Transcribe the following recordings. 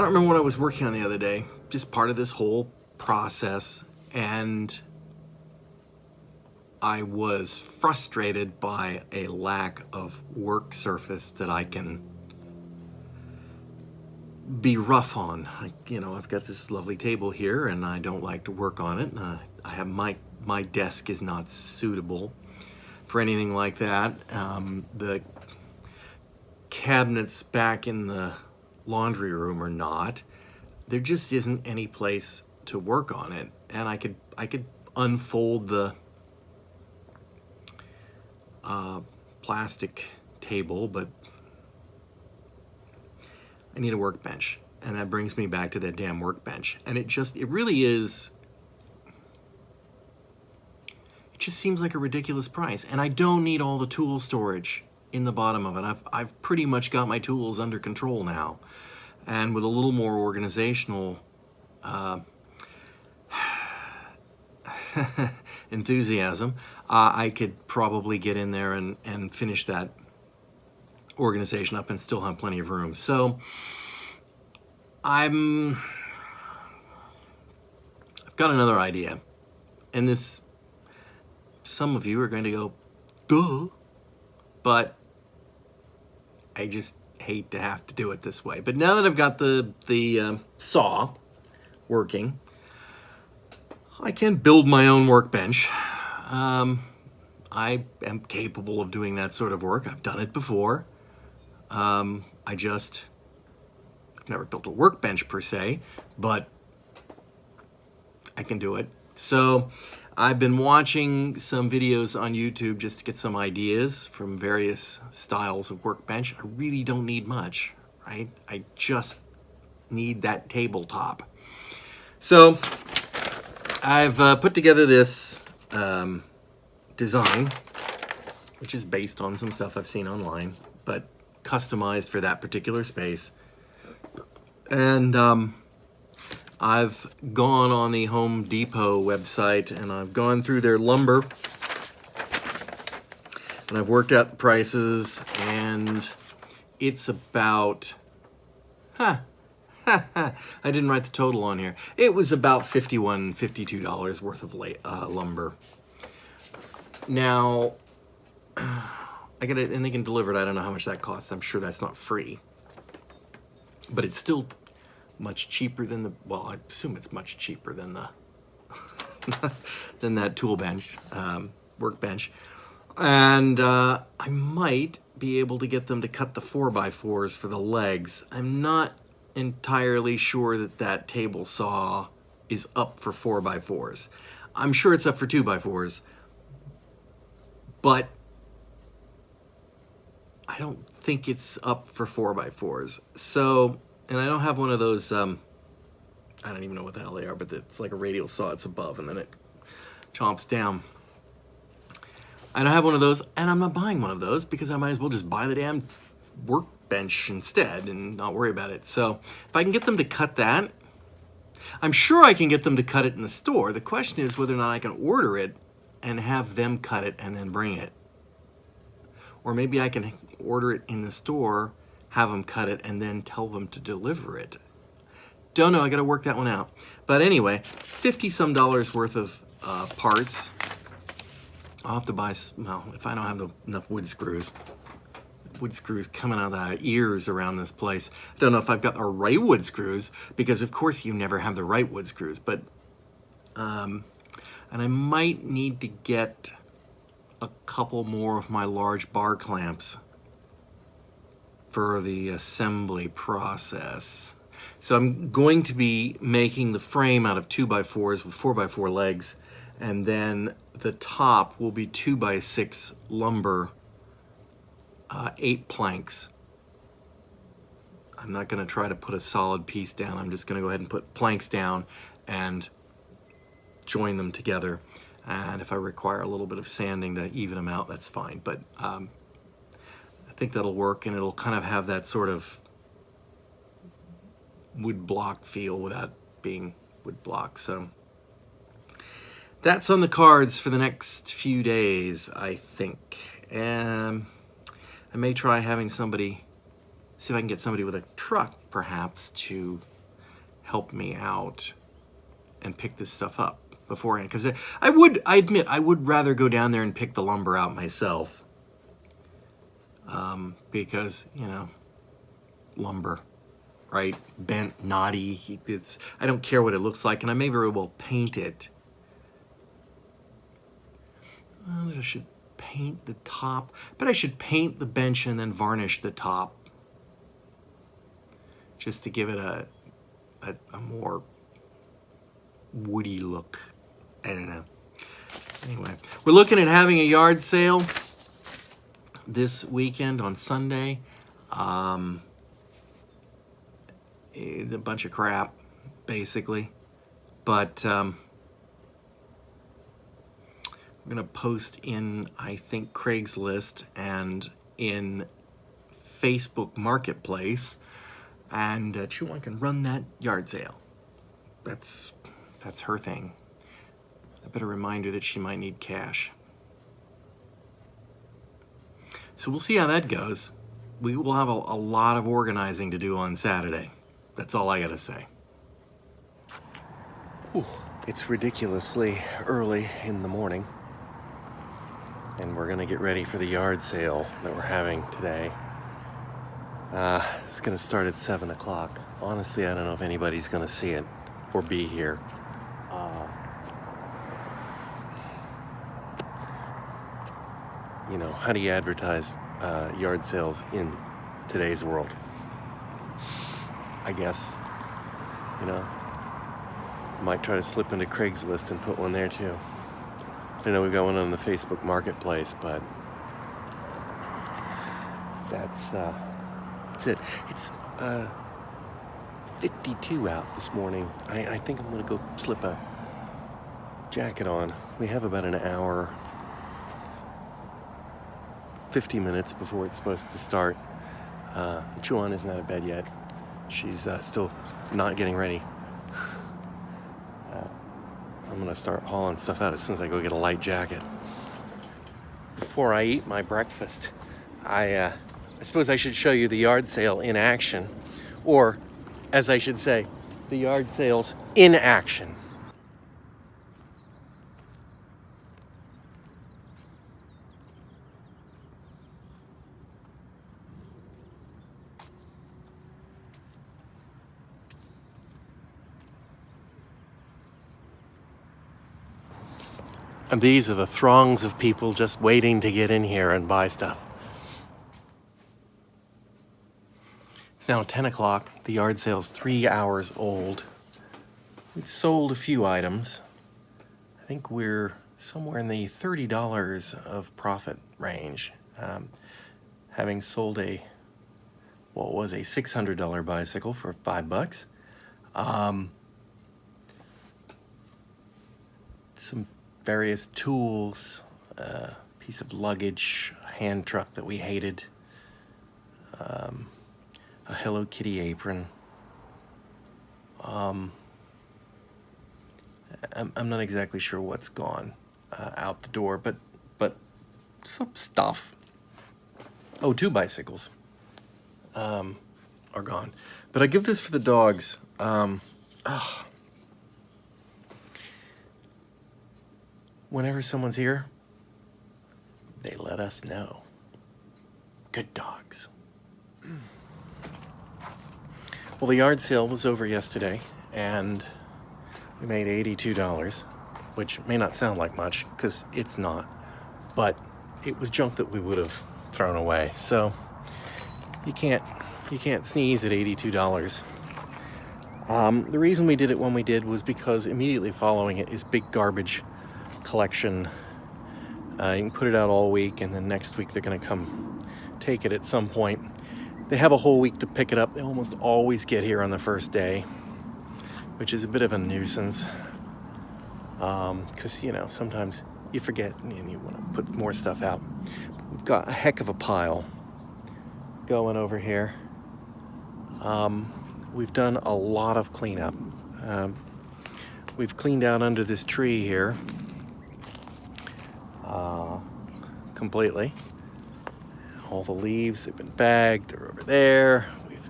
don't remember what I was working on the other day, just part of this whole process, and I was frustrated by a lack of work surface that I can be rough on. I've got this lovely table here, and I don't like to work on it. I have my desk is not suitable for anything like that. The cabinets back in the laundry room are not. There just isn't any place to work on it, and I could unfold the plastic table, but I need a workbench, and that brings me back to that damn workbench. And it really is. It just seems like a ridiculous price, and I don't need all the tool storage in the bottom of it. I've pretty much got my tools under control now, and with a little more organizational enthusiasm, I could probably get in there and finish that organization up and still have plenty of room. So I've got another idea, and some of you are going to go, duh, but I just hate to have to do it this way. But now that I've got the saw working, I can build my own workbench. I am capable of doing that sort of work. I've done it before. I've never built a workbench per se, but I can do it. So I've been watching some videos on YouTube just to get some ideas from various styles of workbench. I really don't need much, right? I just need that tabletop. So I've put together this design, which is based on some stuff I've seen online, but customized for that particular space. And I've gone on the Home Depot website, and I've gone through their lumber, and I've worked out the prices, and it's about, I didn't write the total on here. It was about $51, $52 worth of lumber. Now, I get it, and they can deliver it. I don't know how much that costs. I'm sure that's not free, but it's still much cheaper than well, I assume it's much cheaper than than that tool bench, workbench. And I might be able to get them to cut the 4x4s for the legs. I'm not entirely sure that table saw is up for 4x4s. I'm sure it's up for 2x4s, but I don't think it's up for 4x4s. So, and I don't have one of those, I don't even know what the hell they are, but it's like a radial saw. It's above, and then it chomps down. I don't have one of those, and I'm not buying one of those because I might as well just buy the damn workbench instead and not worry about it. So if I can get them to cut that, I'm sure I can get them to cut it in the store. The question is whether or not I can order it and have them cut it and then bring it. Or maybe I can order it in the store, have them cut it, and then tell them to deliver it. Don't know, I gotta work that one out. But anyway, $50-some worth of parts. I'll have to buy, well, if I don't have enough wood screws coming out of the ears around this place. I don't know if I've got the right wood screws, because of course you never have the right wood screws, but, and I might need to get a couple more of my large bar clamps for the assembly process. So I'm going to be making the frame out of 2x4s with 4x4 legs, and then the top will be 2x6 lumber, 8 planks. I'm not going to try to put a solid piece down. I'm just going to go ahead and put planks down and join them together. And if I require a little bit of sanding to even them out, that's fine. But I think that'll work, and it'll kind of have that sort of wood block feel without being wood block. So that's on the cards for the next few days, I think. I may try having somebody, see if I can get somebody with a truck perhaps to help me out and pick this stuff up beforehand. Because I admit, I would rather go down there and pick the lumber out myself. Because, you know, lumber, right? Bent, knotty, I don't care what it looks like, and I may very well paint it. I should paint the top, but I should paint the bench and then varnish the top, just to give it a more woody look. I don't know. Anyway, we're looking at having a yard sale this weekend on Sunday. It's a bunch of crap, basically, but I'm gonna post in, I think, Craigslist and in Facebook Marketplace, and Chuan can run that yard sale. That's her thing. I better remind her that she might need cash. So we'll see how that goes. We will have a lot of organizing to do on Saturday. That's all I gotta say. Ooh, it's ridiculously early in the morning, and we're gonna get ready for the yard sale that we're having today. It's gonna start at 7 o'clock. Honestly, I don't know if anybody's gonna see it or be here. You know, how do you advertise yard sales in today's world? I guess, you know, might try to slip into Craigslist and put one there too. I know we've got one on the Facebook Marketplace, but that's it. It's 52 out this morning. I think I'm gonna go slip a jacket on. We have about an hour, 50 minutes before it's supposed to start. Chuan isn't out of bed yet. She's still not getting ready. I'm gonna start hauling stuff out as soon as I go get a light jacket. Before I eat my breakfast, I suppose I should show you the yard sale in action, or as I should say, the yard sales in action. And these are the throngs of people just waiting to get in here and buy stuff. It's now 10 o'clock. The yard sale's 3 hours old. We've sold a few items. I think we're somewhere in the $30 of profit range. Having sold what was a $600 bicycle for $5. Some various tools, piece of luggage, a hand truck that we hated, a Hello Kitty apron. I'm not exactly sure what's gone out the door, but some stuff. Oh, 2 bicycles are gone. But I give this for the dogs. Whenever someone's here, they let us know. Good dogs. Well, the yard sale was over yesterday, and we made $82, which may not sound like much, because it's not, but it was junk that we would have thrown away. So you can't sneeze at $82. The reason we did it when we did was because immediately following it is big garbage collection. You can put it out all week, and then next week they're going to come take it at some point. They have a whole week to pick it up. They almost always get here on the first day, which is a bit of a nuisance, because you know, sometimes you forget and you want to put more stuff out. We've got a heck of a pile going over here. We've done a lot of cleanup. We've cleaned out under this tree here completely. All the leaves have been bagged, they're over there. We've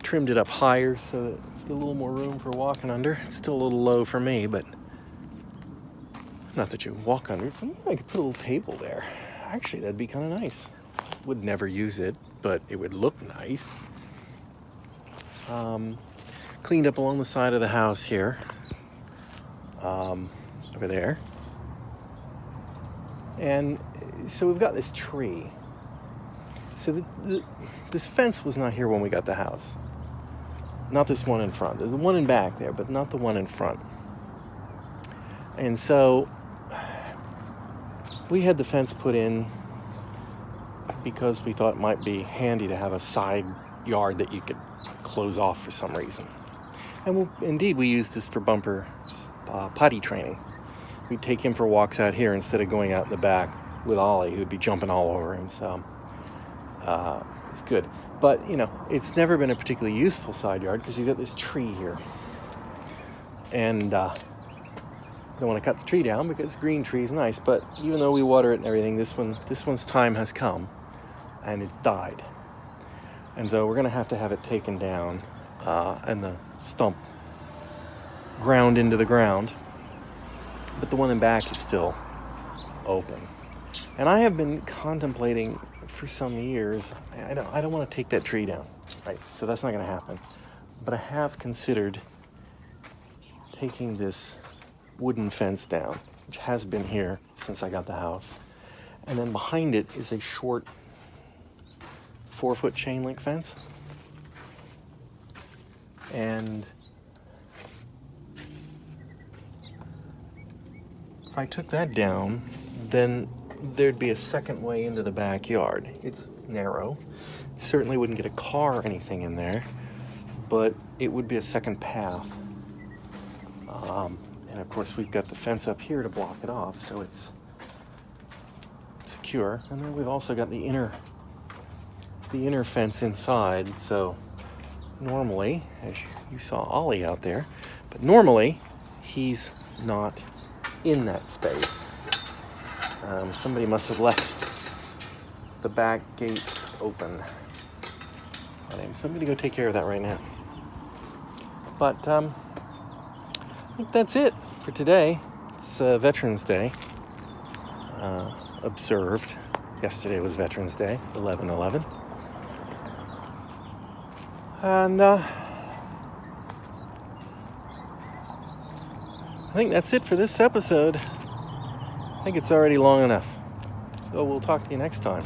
trimmed it up higher so that it's got a little more room for walking under. It's still a little low for me, but not that you walk under it. I could put a little table there. Actually, that'd be kind of nice. Would never use it, but it would look nice. Cleaned up along the side of the house here, over there. And so we've got this tree. So this fence was not here when we got the house. Not this one in front. There's the one in back there, but not the one in front. And so we had the fence put in because we thought it might be handy to have a side yard that you could close off for some reason. And indeed, we used this for Bumper's potty training. We'd take him for walks out here instead of going out in the back with Ollie, who'd be jumping all over him. So it's good. But, you know, it's never been a particularly useful side yard because you've got this tree here. And don't want to cut the tree down because green tree is nice. But even though we water it and everything, this one's time has come and it's died. And so we're going to have it taken down and the stump ground into the ground. But the one in back is still open. And I have been contemplating for some years, I don't want to take that tree down, right? So that's not going to happen. But I have considered taking this wooden fence down, which has been here since I got the house. And then behind it is a short 4-foot chain link fence. And if I took that down, then there'd be a second way into the backyard. It's narrow. Certainly wouldn't get a car or anything in there, but it would be a second path. And of course we've got the fence up here to block it off, so it's secure. And then we've also got the inner fence inside. So normally, as you saw Ollie out there, but normally he's not in that space. Somebody must have left the back gate open. So I'm going to go take care of that right now. But I think that's it for today. It's Veterans Day. Observed. Yesterday was Veterans Day, 11/11. And I think that's it for this episode. I think it's already long enough. So we'll talk to you next time.